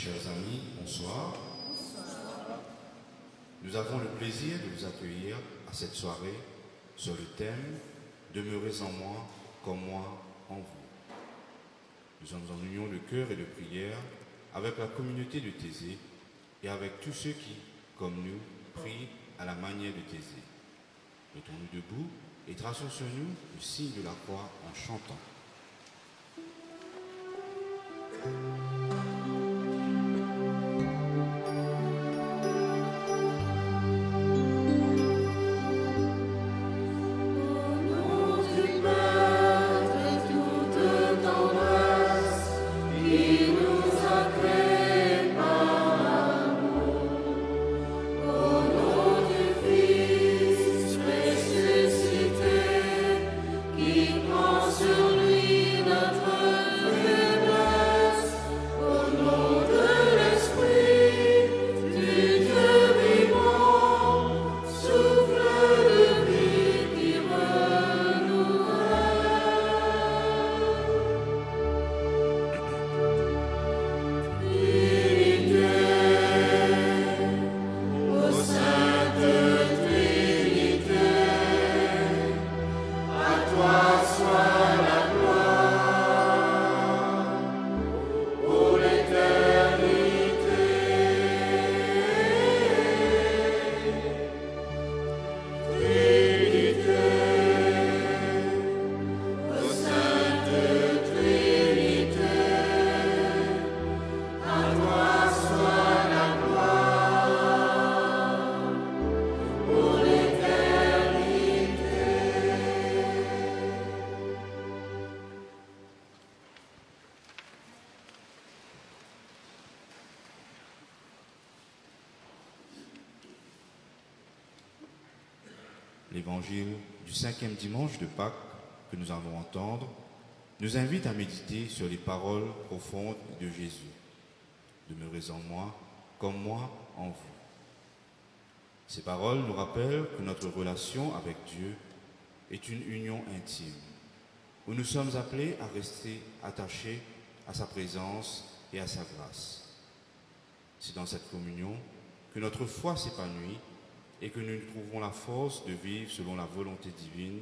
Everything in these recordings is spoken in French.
Chers amis, bonsoir. Nous avons le plaisir de vous accueillir à cette soirée sur le thème « Demeurez en moi comme moi en vous ». Nous sommes en union de cœur et de prière avec la communauté de Thésée et avec tous ceux qui, comme nous, prient à la manière de Thésée. Mettons-nous debout et traçons sur nous le signe de la croix en chantant. L'évangile du 5e dimanche de Pâques que nous allons entendre nous invite à méditer sur les paroles profondes de Jésus. Demeurez en moi comme moi en vous. Ces paroles nous rappellent que notre relation avec Dieu est une union intime, où nous sommes appelés à rester attachés à sa présence et à sa grâce. C'est dans cette communion que notre foi s'épanouit et que nous trouvons la force de vivre selon la volonté divine,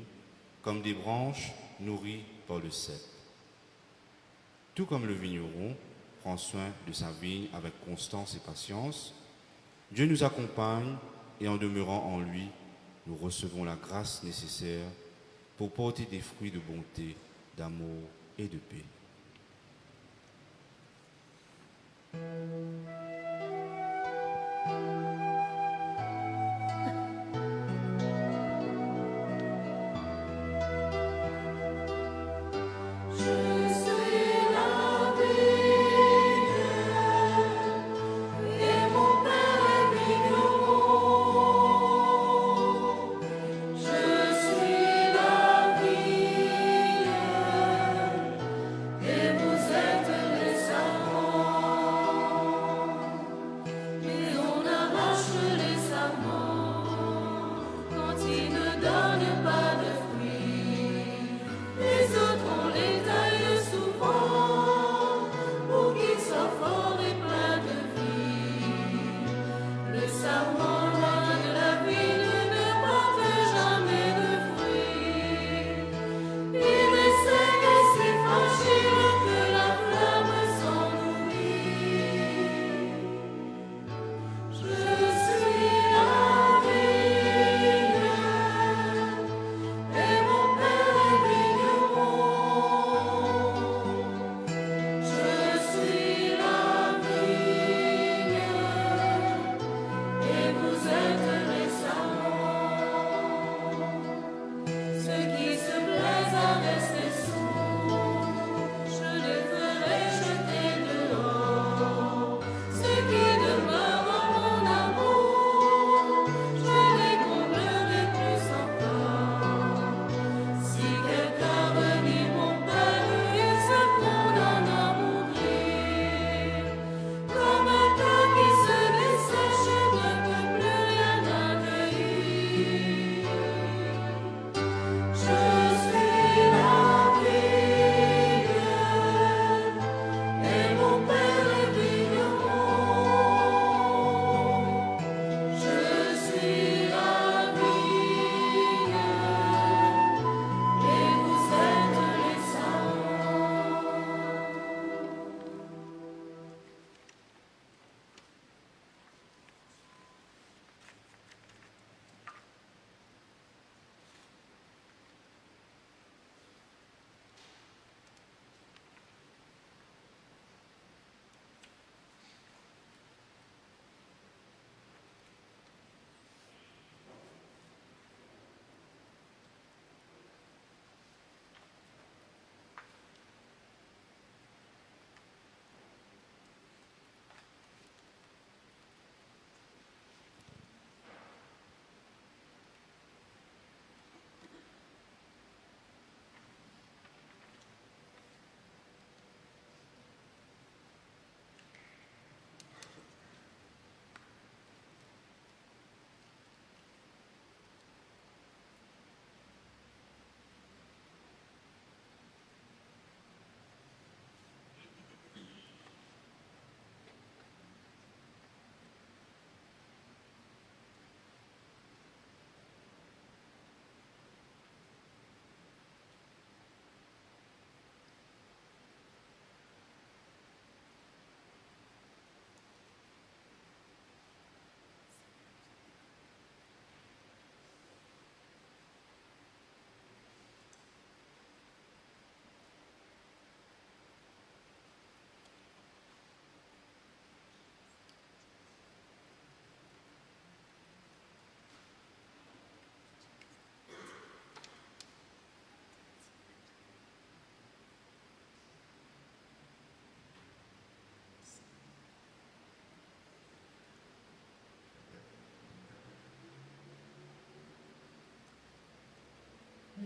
comme des branches nourries par le cep. Tout comme le vigneron prend soin de sa vigne avec constance et patience, Dieu nous accompagne et en demeurant en lui, nous recevons la grâce nécessaire pour porter des fruits de bonté, d'amour et de paix.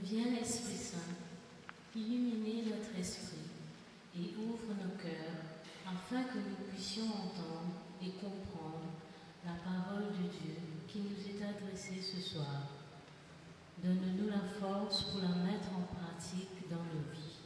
Viens, Esprit Saint, illuminer notre esprit et ouvre nos cœurs afin que nous puissions entendre et comprendre la parole de Dieu qui nous est adressée ce soir. Donne-nous la force pour la mettre en pratique dans nos vies.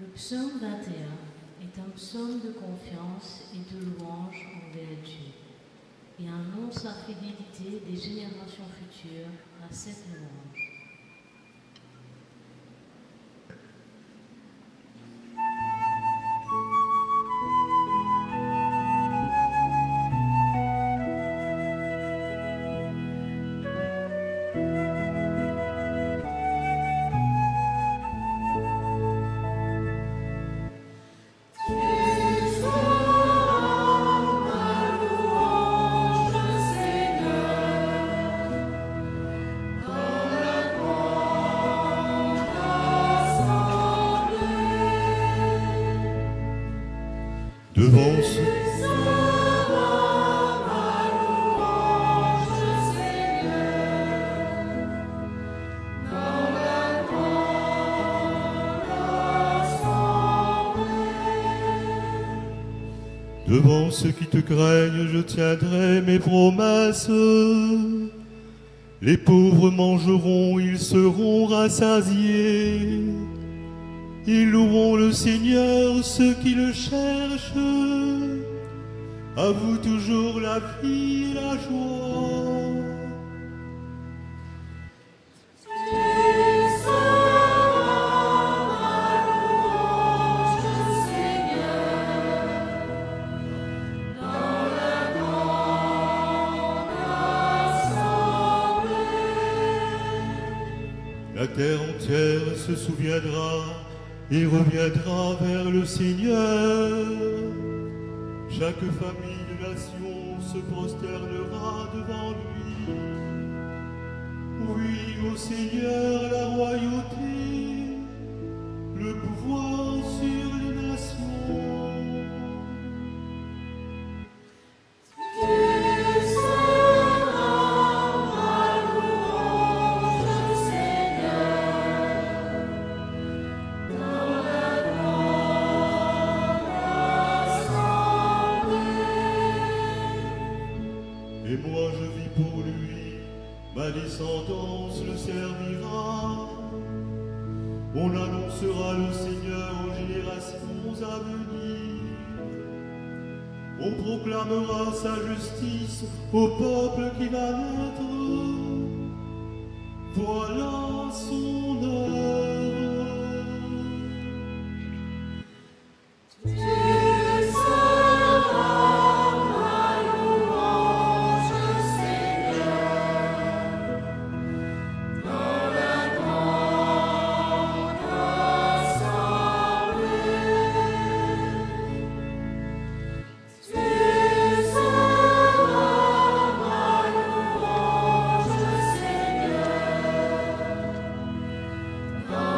Le psaume 21 est un psaume de confiance et de louange envers Dieu et annonce la fidélité des générations futures à cette louange. Devant ce... Devant ceux qui te craignent, je tiendrai mes promesses. Les pauvres mangeront, ils seront rassasiés. Ils loueront le Seigneur, ceux qui le cherchent. À vous toujours la vie et la joie. Tu seras ma louange, Seigneur. La terre entière se souviendra et reviendra vers le Seigneur. Chaque famille de nation se prosternera devant lui. Oui, au Seigneur la royauté, le pouvoir sur les nations. Et moi je vis pour lui, ma descendance le servira. On annoncera le Seigneur aux générations à venir. On proclamera sa justice au peuple qui va naître. Voilà son heure. Dans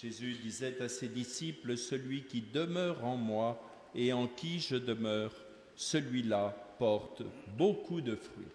Jésus disait à ses disciples, « Celui qui demeure en moi et en qui je demeure, celui-là porte beaucoup de fruits. »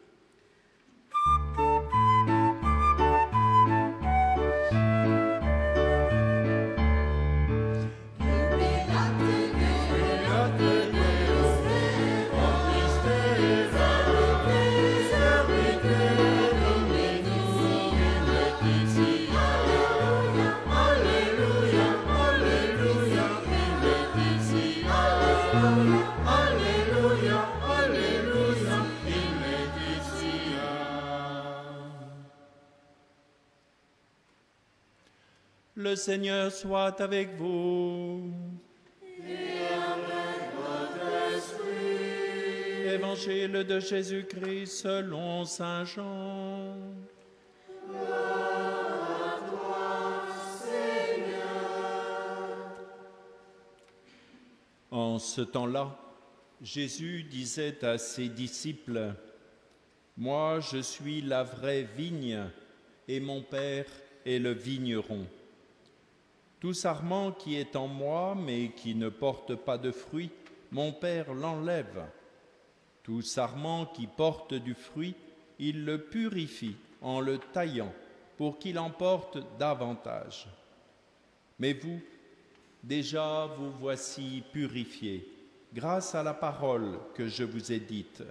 Le Seigneur soit avec vous. Et avec votre esprit. Évangile de Jésus-Christ selon saint Jean. Gloire à toi, Seigneur. En ce temps-là, Jésus disait à ses disciples, « Moi, je suis la vraie vigne, et mon Père est le vigneron. Tout sarment qui est en moi, mais qui ne porte pas de fruit, mon Père l'enlève. Tout sarment qui porte du fruit, il le purifie en le taillant, pour qu'il en porte davantage. Mais vous, déjà vous voici purifiés, grâce à la parole que je vous ai dite.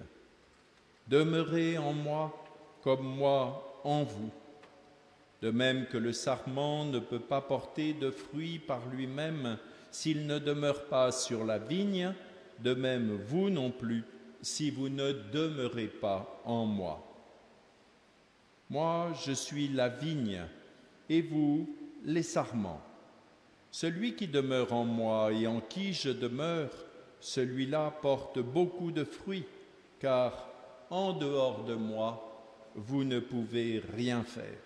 Demeurez en moi, comme moi en vous. De même que le sarment ne peut pas porter de fruits par lui-même s'il ne demeure pas sur la vigne, de même vous non plus, si vous ne demeurez pas en moi. Moi, je suis la vigne, et vous, les sarments. Celui qui demeure en moi et en qui je demeure, celui-là porte beaucoup de fruits, car en dehors de moi, vous ne pouvez rien faire.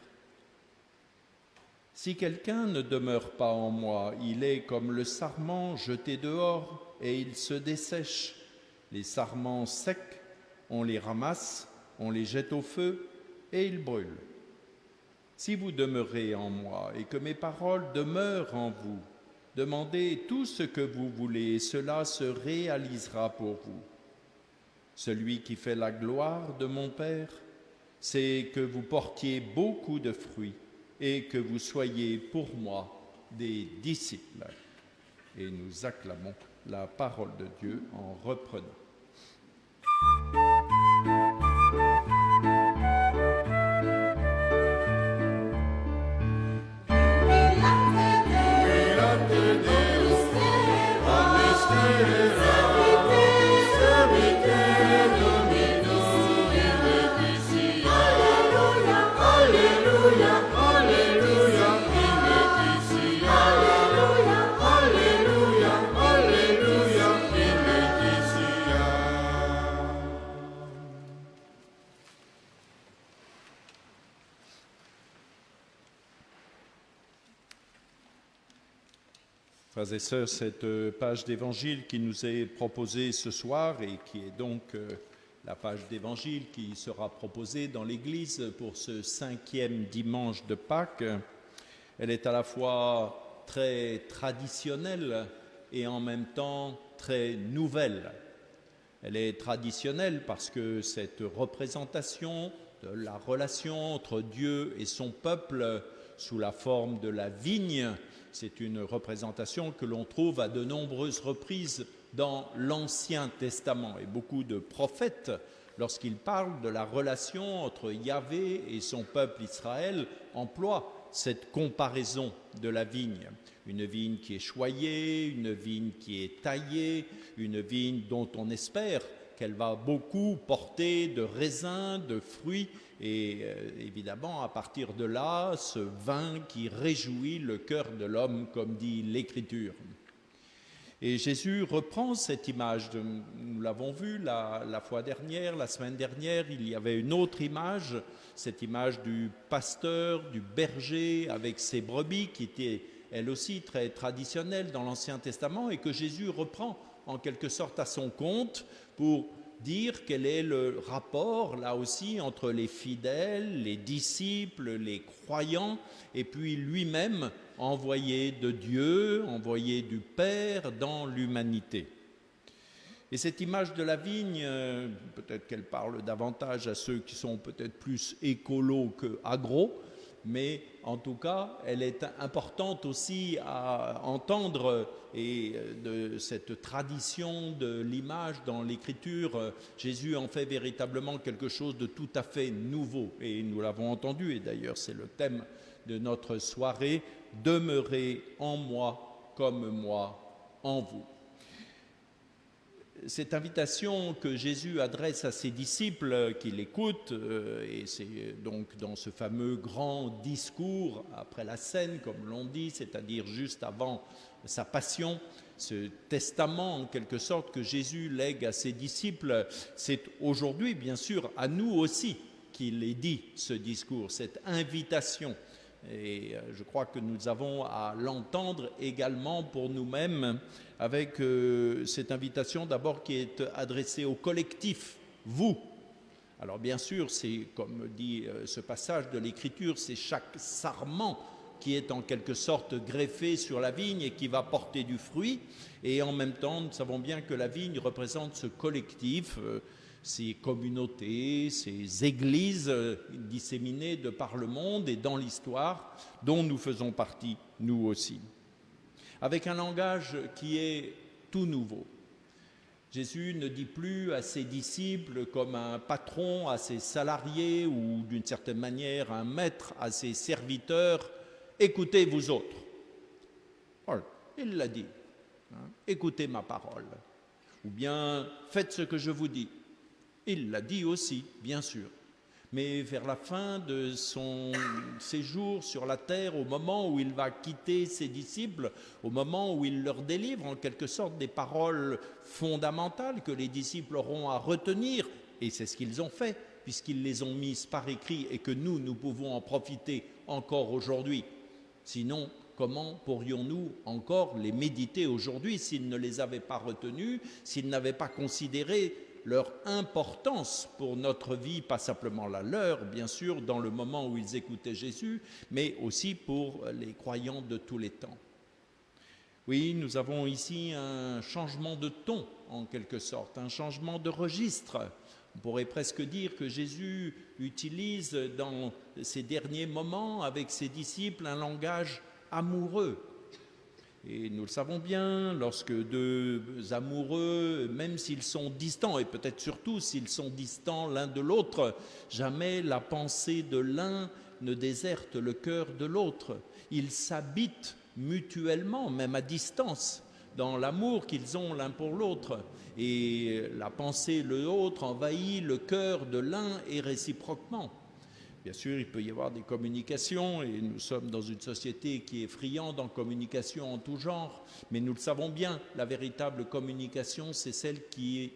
Si quelqu'un ne demeure pas en moi, il est comme le sarment jeté dehors et il se dessèche. Les sarments secs, on les ramasse, on les jette au feu et ils brûlent. Si vous demeurez en moi et que mes paroles demeurent en vous, demandez tout ce que vous voulez et cela se réalisera pour vous. Celui qui fait la gloire de mon Père, c'est que vous portiez beaucoup de fruits et que vous soyez pour moi des disciples. Et nous acclamons la parole de Dieu en reprenant. Frères et sœurs, cette page d'évangile qui nous est proposée ce soir et qui est donc la page d'évangile qui sera proposée dans l'Église pour ce 5e dimanche de Pâques, elle est à la fois très traditionnelle et en même temps très nouvelle. Elle est traditionnelle parce que cette représentation de la relation entre Dieu et son peuple sous la forme de la vigne, c'est une représentation que l'on trouve à de nombreuses reprises dans l'Ancien Testament. Et beaucoup de prophètes, lorsqu'ils parlent de la relation entre Yahvé et son peuple Israël, emploient cette comparaison de la vigne. Une vigne qui est choyée, une vigne qui est taillée, une vigne dont on espère qu'elle va beaucoup porter de raisins, de fruits, et évidemment, à partir de là, ce vin qui réjouit le cœur de l'homme, comme dit l'Écriture. Et Jésus reprend cette image, nous l'avons vu la fois dernière, la semaine dernière, il y avait une autre image, cette image du pasteur, du berger avec ses brebis qui était elle aussi très traditionnelle dans l'Ancien Testament et que Jésus reprend en quelque sorte à son compte pour dire quel est le rapport là aussi entre les fidèles, les disciples, les croyants et puis lui-même envoyé de Dieu, envoyé du Père dans l'humanité. Et cette image de la vigne, peut-être qu'elle parle davantage à ceux qui sont peut-être plus écolos que agro, mais en tout cas, elle est importante aussi à entendre et de cette tradition de l'image dans l'Écriture, Jésus en fait véritablement quelque chose de tout à fait nouveau. Et nous l'avons entendu, et d'ailleurs c'est le thème de notre soirée, « Demeurez en moi comme moi en vous ». Cette invitation que Jésus adresse à ses disciples qui l'écoutent, et c'est donc dans ce fameux grand discours après la scène, comme l'on dit, c'est-à-dire juste avant sa passion, ce testament en quelque sorte que Jésus lègue à ses disciples, c'est aujourd'hui bien sûr à nous aussi qu'il est dit ce discours, cette invitation. Et je crois que nous avons à l'entendre également pour nous-mêmes avec cette invitation d'abord qui est adressée au collectif, vous. Alors bien sûr, c'est comme dit ce passage de l'Écriture, c'est chaque sarment qui est en quelque sorte greffé sur la vigne et qui va porter du fruit. Et en même temps, nous savons bien que la vigne représente ce collectif, ces communautés, ces églises disséminées de par le monde et dans l'histoire, dont nous faisons partie, nous aussi. Avec un langage qui est tout nouveau. Jésus ne dit plus à ses disciples comme un patron à ses salariés ou d'une certaine manière un maître à ses serviteurs, « Écoutez vous autres ». Voilà, il l'a dit, hein, « Écoutez ma parole » ou bien « Faites ce que je vous dis ». Il l'a dit aussi, bien sûr. Mais vers la fin de son séjour sur la terre, au moment où il va quitter ses disciples, au moment où il leur délivre en quelque sorte des paroles fondamentales que les disciples auront à retenir, et c'est ce qu'ils ont fait, puisqu'ils les ont mises par écrit et que nous pouvons en profiter encore aujourd'hui. Sinon, comment pourrions-nous encore les méditer aujourd'hui s'ils ne les avaient pas retenus, s'ils n'avaient pas considéré leur importance pour notre vie, pas simplement la leur, bien sûr, dans le moment où ils écoutaient Jésus, mais aussi pour les croyants de tous les temps. Oui, nous avons ici un changement de ton, en quelque sorte, un changement de registre. On pourrait presque dire que Jésus utilise dans ces derniers moments avec ses disciples un langage amoureux. Et nous le savons bien, lorsque deux amoureux, même s'ils sont distants, et peut-être surtout s'ils sont distants l'un de l'autre, jamais la pensée de l'un ne déserte le cœur de l'autre. Ils s'habitent mutuellement, même à distance, dans l'amour qu'ils ont l'un pour l'autre. Et la pensée de l'autre envahit le cœur de l'un et réciproquement. Bien sûr, il peut y avoir des communications et nous sommes dans une société qui est friande en communication en tout genre, mais nous le savons bien, la véritable communication, c'est celle qui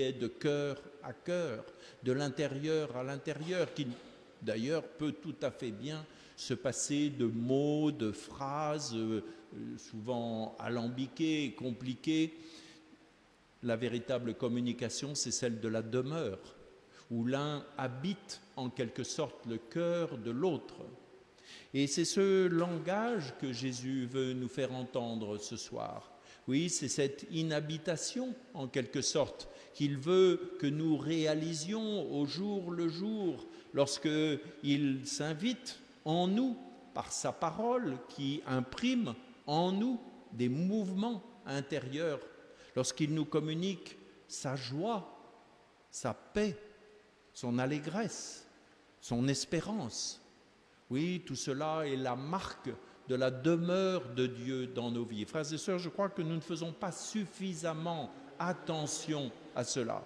est de cœur à cœur, de l'intérieur à l'intérieur, qui d'ailleurs peut tout à fait bien se passer de mots, de phrases, souvent alambiquées et compliquées. La véritable communication, c'est celle de la demeure, où l'un habite en quelque sorte le cœur de l'autre. Et c'est ce langage que Jésus veut nous faire entendre ce soir. Oui, c'est cette inhabitation en quelque sorte qu'il veut que nous réalisions au jour le jour lorsqu'il s'invite en nous par sa parole qui imprime en nous des mouvements intérieurs, lorsqu'il nous communique sa joie, sa paix, son allégresse, son espérance. Oui, tout cela est la marque de la demeure de Dieu dans nos vies. Frères et sœurs, je crois que nous ne faisons pas suffisamment attention à cela.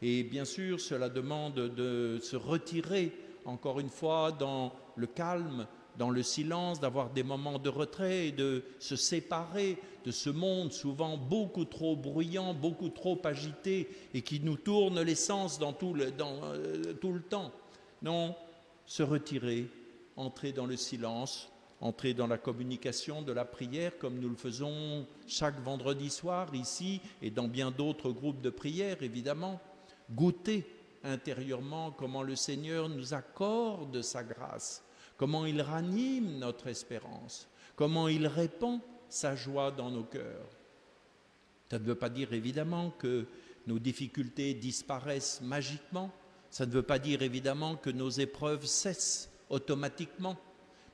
Et bien sûr, cela demande de se retirer, encore une fois, dans le calme dans le silence, d'avoir des moments de retrait et de se séparer de ce monde souvent beaucoup trop bruyant, beaucoup trop agité et qui nous tourne les sens dans tout le temps. Non, se retirer, entrer dans le silence, entrer dans la communication de la prière comme nous le faisons chaque vendredi soir ici et dans bien d'autres groupes de prière évidemment. Goûter intérieurement comment le Seigneur nous accorde sa grâce, comment il ranime notre espérance, comment il répand sa joie dans nos cœurs. Ça ne veut pas dire évidemment que nos difficultés disparaissent magiquement, ça ne veut pas dire évidemment que nos épreuves cessent automatiquement,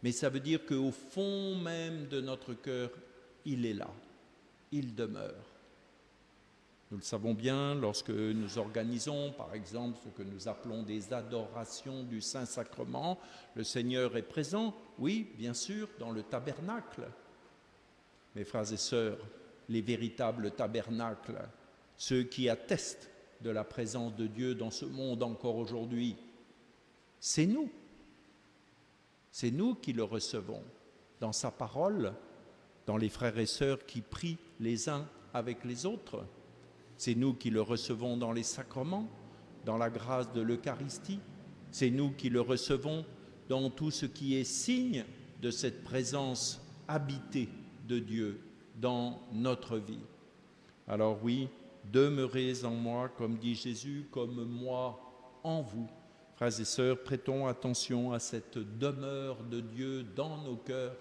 mais ça veut dire qu'au fond même de notre cœur, il est là, il demeure. Nous le savons bien lorsque nous organisons, par exemple, ce que nous appelons des adorations du Saint-Sacrement. Le Seigneur est présent, oui, bien sûr, dans le tabernacle. Mes frères et sœurs, les véritables tabernacles, ceux qui attestent de la présence de Dieu dans ce monde encore aujourd'hui, c'est nous. C'est nous qui le recevons dans sa parole, dans les frères et sœurs qui prient les uns avec les autres. C'est nous qui le recevons dans les sacrements, dans la grâce de l'Eucharistie. C'est nous qui le recevons dans tout ce qui est signe de cette présence habitée de Dieu dans notre vie. Alors oui, demeurez en moi, comme dit Jésus, comme moi en vous. Frères et sœurs, prêtons attention à cette demeure de Dieu dans nos cœurs,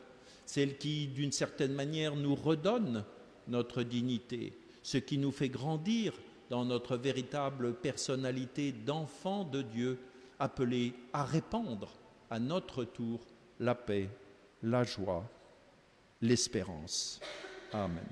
celle qui, d'une certaine manière, nous redonne notre dignité, ce qui nous fait grandir dans notre véritable personnalité d'enfant de Dieu, appelé à répandre à notre tour la paix, la joie, l'espérance. Amen.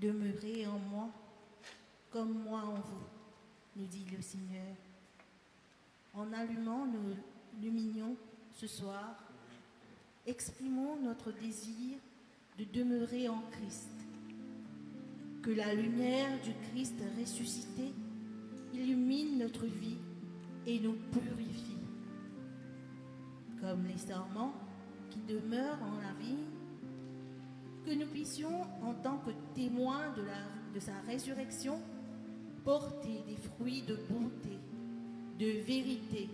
Demeurez en moi, comme moi en vous, nous dit le Seigneur. En allumant nos luminions ce soir, exprimons notre désir de demeurer en Christ. Que la lumière du Christ ressuscité illumine notre vie et nous purifie. Comme les sarments qui demeurent en la vigne, que nous puissions, en tant que témoins de sa résurrection, porter des fruits de bonté, de vérité,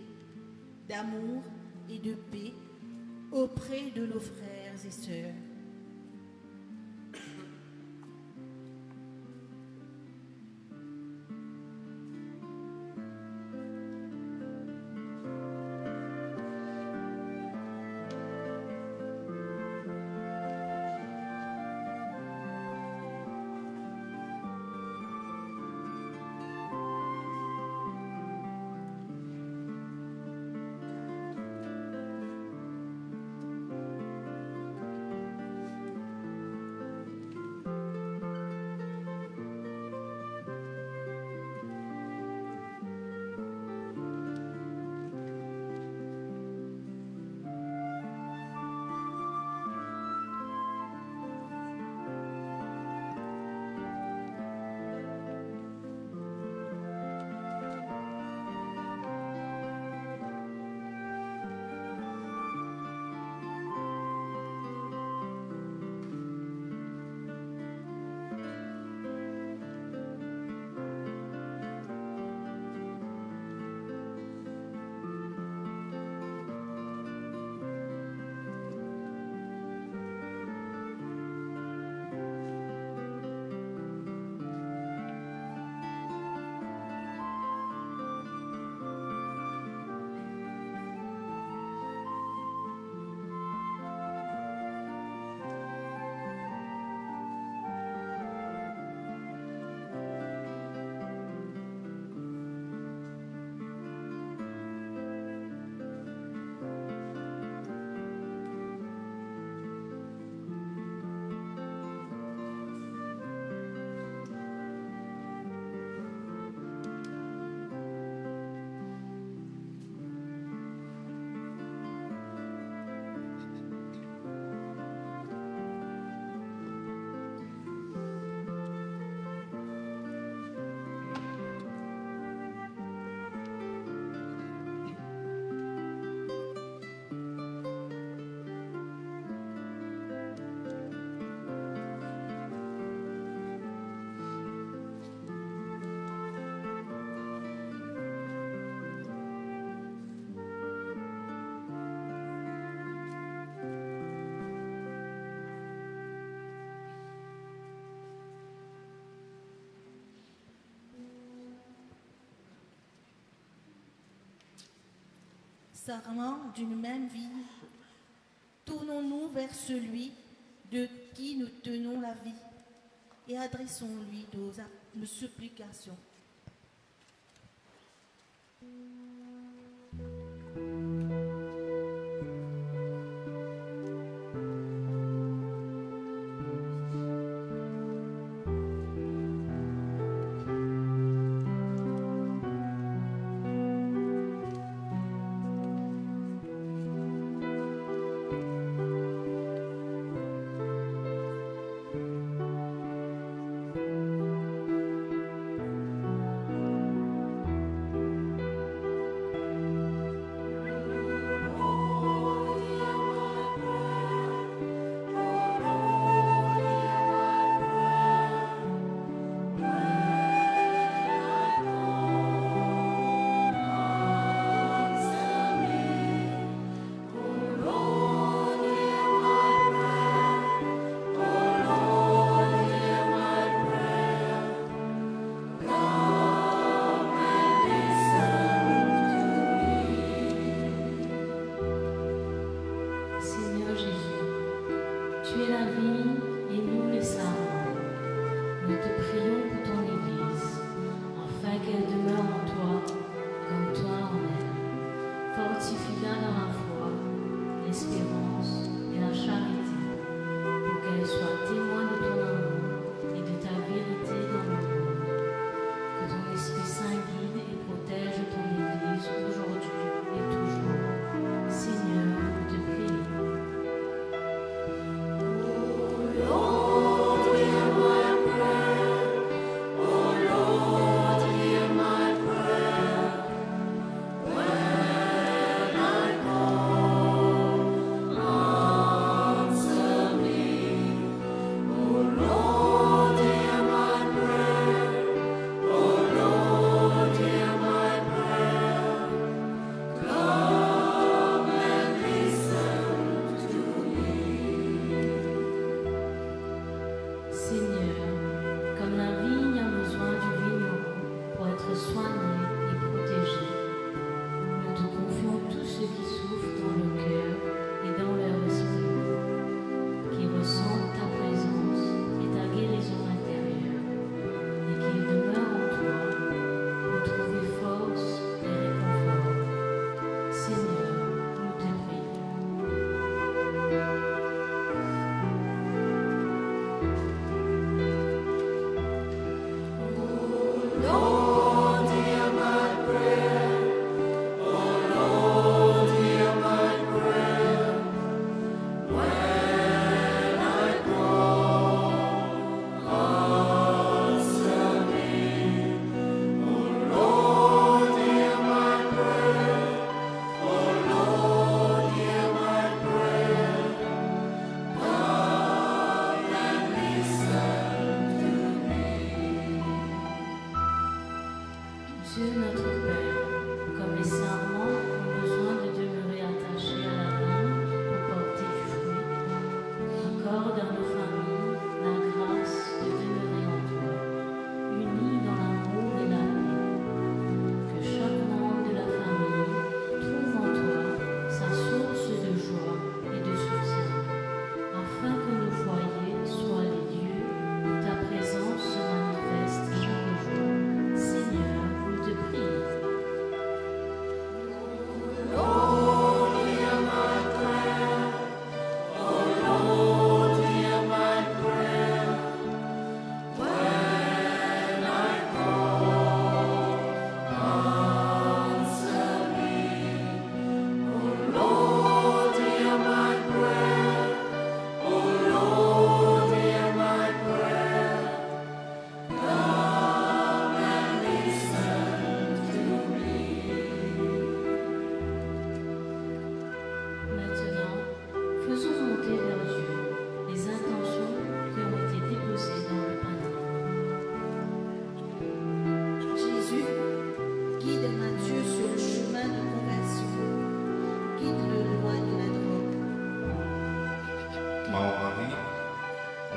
d'amour et de paix auprès de nos frères et sœurs. Sarments d'une même vie, tournons-nous vers celui de qui nous tenons la vie et adressons-lui nos supplications. l'espérance et la charité, pour qu'elle soit témoin de ton amour et de ta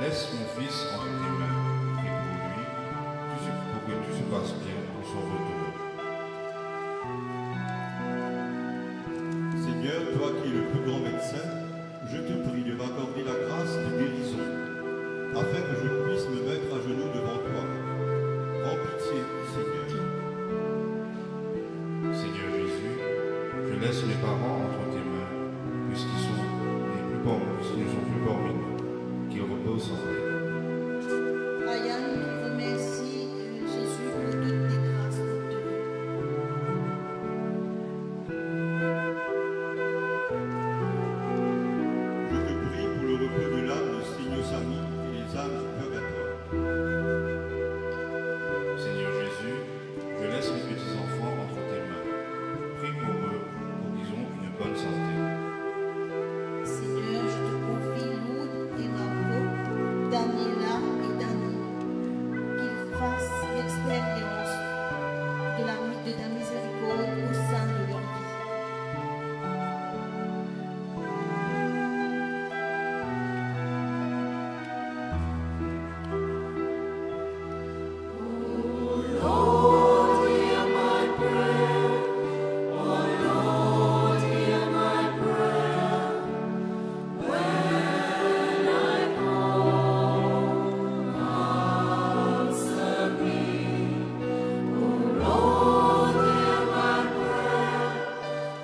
laisse mon fils entre tes mains. Prie pour lui, pour que tout se passe bien pour son retour. Seigneur, toi qui es le plus grand médecin, je te prie de m'accorder la grâce de guérison, afin que je puisse me mettre à genoux devant toi. Prends pitié, Seigneur. Seigneur Jésus, je laisse mes parents entre tes mains, puisqu'ils sont ne sont plus parmi nous, qu'ils reposent en paix. Ryan remercie Jésus pour toutes les grâces obtenues. Je te prie pour le repos de l'âme de ces nos amis et les âmes du purgatoire. Seigneur Jésus, je laisse mes petits-enfants entre tes mains. Prie pour eux, pour qu'ils aient une bonne santé. Seigneur, je te confie Lourdes et Margot, Daniela et Dani, qu'ils fassent l'expérience de ta miséricorde au sein de leur vie. Lord, hear my prayer. Oh Lord, hear my prayer. When I call, answer me. Oh Lord, hear my prayer.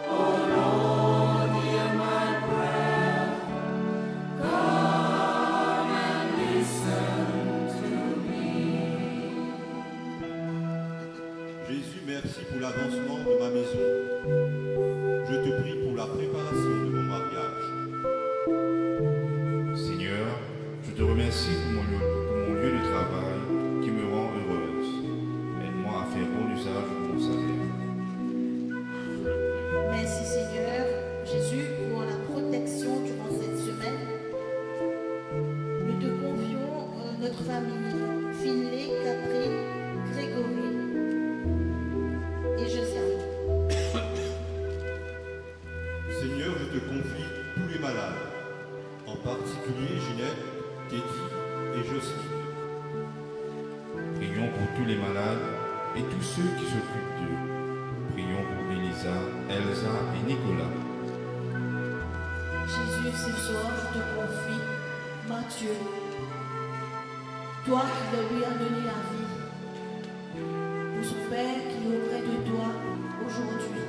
Oh Lord, hear my prayer. Come and listen to me. Jésus, merci pour l'avancement de ma maison. Je te prie pour la préparation de mon mariage. Seigneur, je te remercie pour mon lieu de travail qui me rend heureuse. Aide-moi à faire bon usage de mon salaire. Merci Seigneur Jésus pour la protection durant cette semaine. Nous te confions notre famille, Finlay, Catherine, Grégory et Josiane. Seigneur, je te confie tous les malades, en particulier Ginette, Teddy et Jocelyne. Prions pour tous les malades et tous ceux qui s'occupent d'eux. Prions pour Elisa, Elsa et Nicolas. Jésus, ce soir, je te confie Mathieu, toi qui lui as donné la vie, pour son Père qui est auprès de toi aujourd'hui.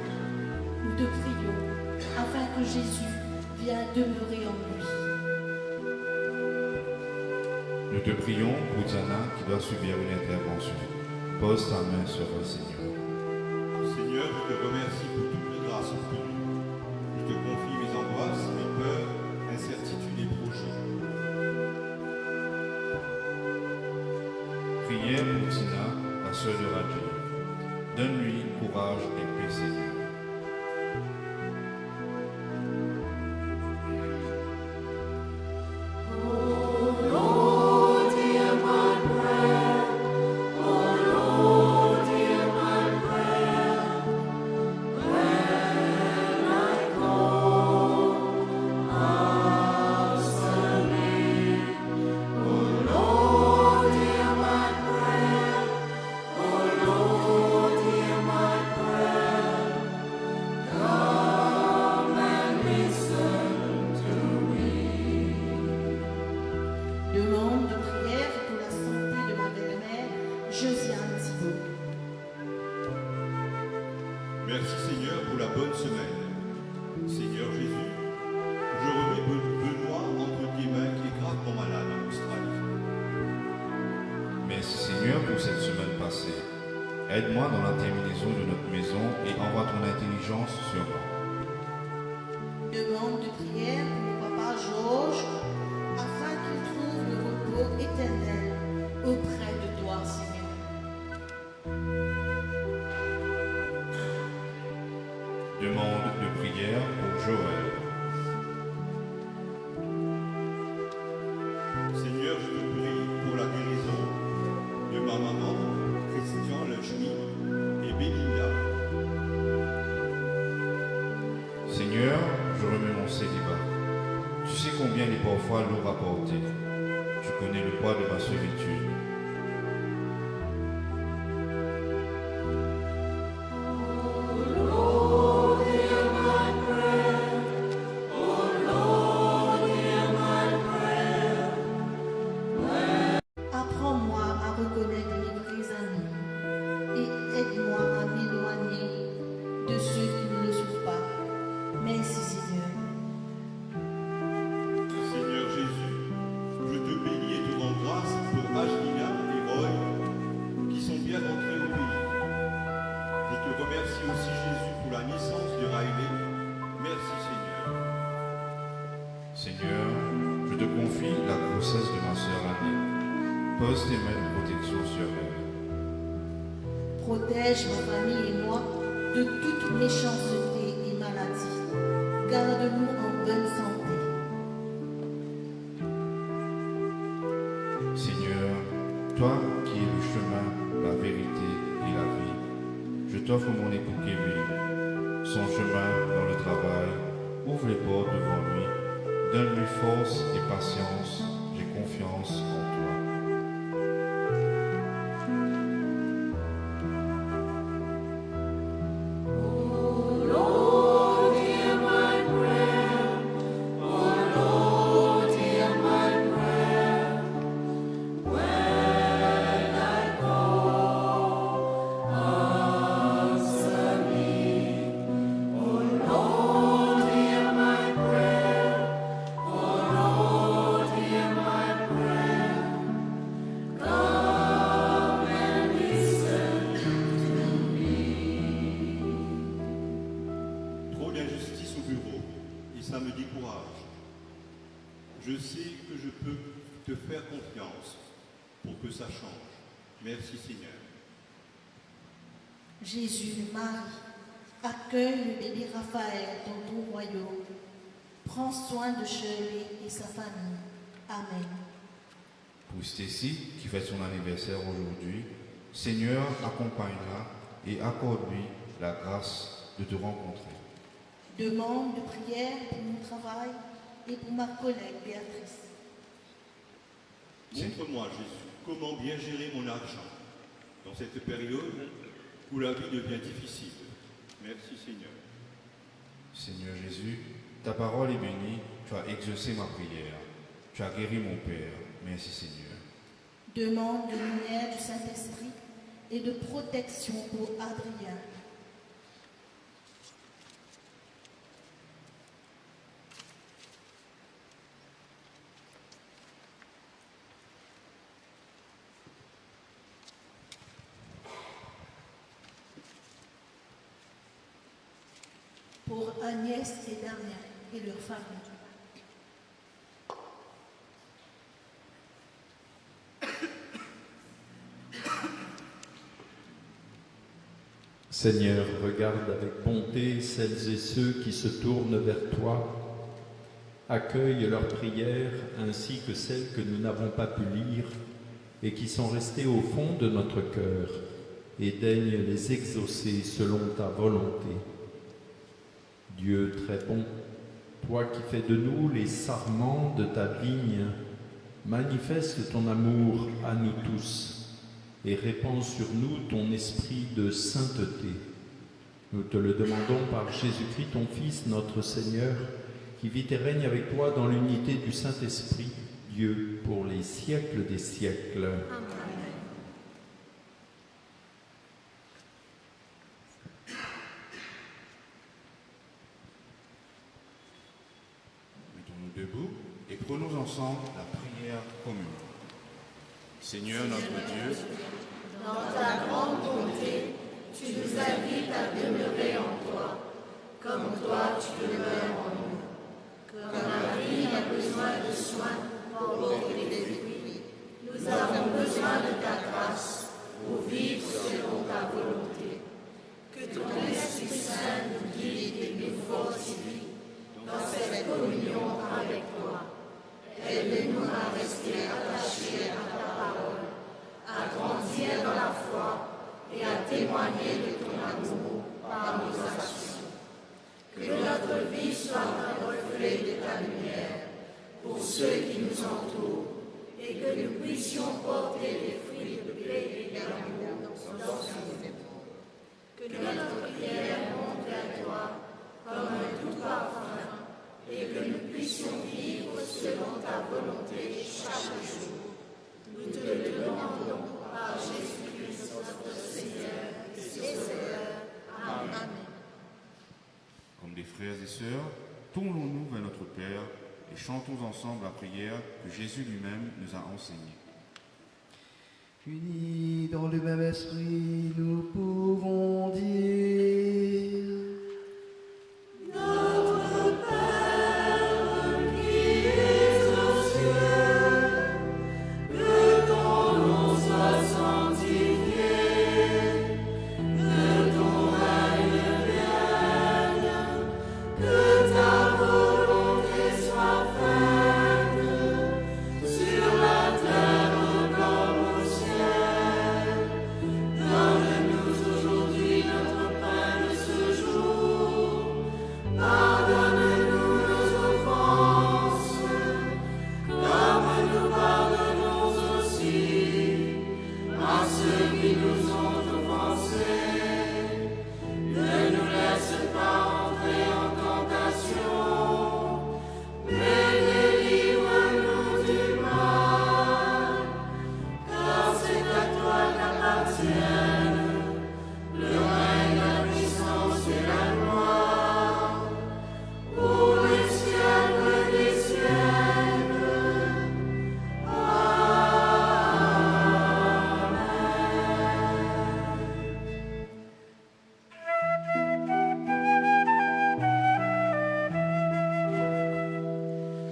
Nous te prions afin que Jésus vienne demeurer en lui. Nous te prions pour Diana qui doit subir une intervention. Pose ta main sur le Seigneur. Seigneur, je te remercie pour toutes les grâces obtenues. Je te confie mes angoisses, mes peurs, incertitudes et projets. Prière pour Tina, la sœur de Rajiv. Donne-lui courage et paix, Seigneur. Lord, hear my prayer. Oh Lord, hear my prayer. When I call, answer me. Oh Lord, hear my prayer. Oh Lord, hear my prayer. Come and listen to me. Demande de prière pour la santé de ma belle-mère, Josiane Thibault. Merci Seigneur pour la bonne semaine. Seigneur Jésus, je remets Benoît entre tes mains qui est gravement malade en Australie. Merci Seigneur pour cette semaine passée. Aide-moi dans la terminaison de notre maison et envoie ton intelligence sur moi. Demande de prière pour mon papa Georges, afin qu'il trouve le repos éternel auprès de toi, Seigneur. Demande de prière pour Joël. Seigneur, je te prie pour la guérison de ma maman, Christian Lechny et Belinda. Seigneur, je remets mon célibat. Tu sais combien il est parfois lourd à porter. tu connais le poids de ma solitude. Apprends-moi à reconnaître mes vrais amis et aide-moi à m'éloigner de ceux qui ne le sont pas. Merci Seigneur. Seigneur Jésus, je te bénis et te rends grâce pour Ajlina et Roy qui sont bien rentrés au pays. Je te remercie aussi Jésus pour la naissance de Riley. Merci Seigneur. Seigneur, je te confie la grossesse de ma sœur Annette. Pose tes mains de protection sur elle. Protège ma famille et moi de toute méchanceté et maladie. Garde-nous en bonne santé. Seigneur, toi qui es le chemin, la vérité et la vie, je t'offre mon époux Kevin, son chemin dans le travail, ouvre les portes devant lui, donne-lui force et patience, j'ai confiance en toi. Trop d'injustice au bureau et ça me décourage. Je sais que je peux te faire confiance pour que ça change. Merci Seigneur. Jésus, Marie, accueille le bébé Raphaël dans ton royaume. Prends soin de Shirley et sa famille. Amen. Pour Stacy, qui fait son anniversaire aujourd'hui, Seigneur, accompagne-la et accorde-lui la grâce de te rencontrer. Demande de prière pour mon travail et pour ma collègue Béatrice. Montre-moi Jésus comment bien gérer mon argent dans cette période où la vie devient difficile. Merci Seigneur. Seigneur Jésus, ta parole est bénie, tu as exaucé ma prière, tu as guéri mon Père. Merci Seigneur. Demande de lumière du Saint-Esprit et de protection pour Adrien. Pour Agnès et Damien et leur famille. Seigneur, regarde avec bonté celles et ceux qui se tournent vers toi. Accueille leurs prières ainsi que celles que nous n'avons pas pu lire et qui sont restées au fond de notre cœur, et daigne les exaucer selon ta volonté. Dieu très bon, toi qui fais de nous les sarments de ta vigne, manifeste ton amour à nous tous et répands sur nous ton esprit de sainteté. Nous te le demandons par Jésus-Christ, ton Fils, notre Seigneur, qui vit et règne avec toi dans l'unité du Saint-Esprit, Dieu, pour les siècles des siècles. Mettons-nous debout et prenons ensemble la prière commune. Seigneur notre Dieu, Dans ta grande bonté, tu nous invites à demeurer en toi, comme toi tu demeures en nous. Comme la vigne a besoin de soins pour porter des fruits, nous avons besoin de ta grâce pour vivre selon ta volonté. Que ton Esprit Saint nous guide et nous fortifie dans cette communion avec toi. Aide-nous à rester attachés à ta parole, à grandir dans la foi et à témoigner de ton amour par nos actions. Que notre vie soit un reflet de ta lumière pour ceux qui nous entourent et que nous puissions porter des fruits de paix et d'amour dans son nom. Que notre prière monte vers toi comme un doux parfum et que nous puissions vivre selon ta volonté chaque jour. Nous te le demandons par Jésus-Christ notre Seigneur et Sauveur. Amen. Comme des frères et sœurs, tournons-nous vers notre Père et chantons ensemble la prière que Jésus lui-même nous a enseignée. Unis dans le même esprit, nous pouvons dire Notre Père qui es aux cieux, que ton nom soit sanctifié, que ton règne vienne, que ta volonté soit faite sur la terre comme au ciel. Donne-nous aujourd'hui notre pain de ce jour. Pardonne-nous nos offenses, comme nous pardonnons aussi à ceux qui nous ont offensés. Ne nous laisse pas entrer en tentation, mais délivre-nous du mal. Car c'est à toi qu'appartiennent le règne, la puissance et la gloire, pour les siècles des siècles.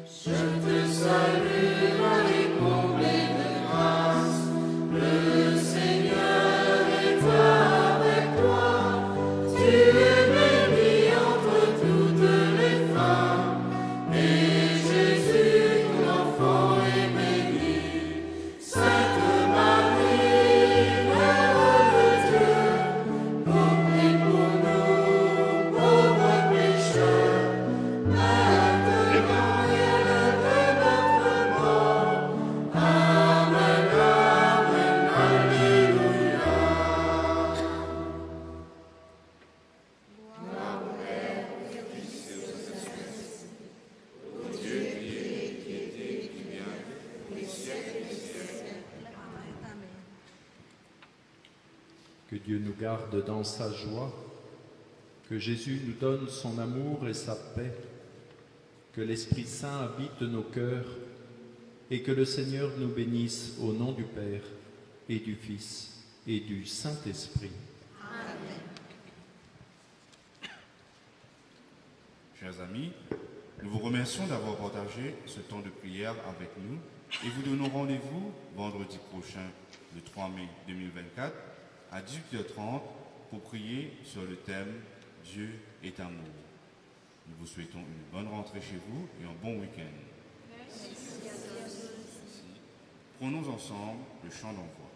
Je te salue, Marie comblée de grâce, le Seigneur est avec toi. Tu es bénie entre toutes les femmes, et Jésus, ton enfant, est béni. Sainte Marie, Mère de Dieu, prie pour nous, pauvres pécheurs, maintenant et à l'heure de notre mort. Amen, amen, alléluia. Que Dieu nous garde dans sa joie, que Jésus nous donne son amour et sa paix, que l'Esprit Saint habite nos cœurs et que le Seigneur nous bénisse au nom du Père et du Fils et du Saint-Esprit. Chers amis, nous vous remercions d'avoir partagé ce temps de prière avec nous et vous donnons rendez-vous vendredi prochain, le 3 mai 2024, à 18h30 pour prier sur le thème « Dieu est amour ». Nous vous souhaitons une bonne rentrée chez vous et un bon week-end. Merci. Prenons ensemble le chant d'envoi.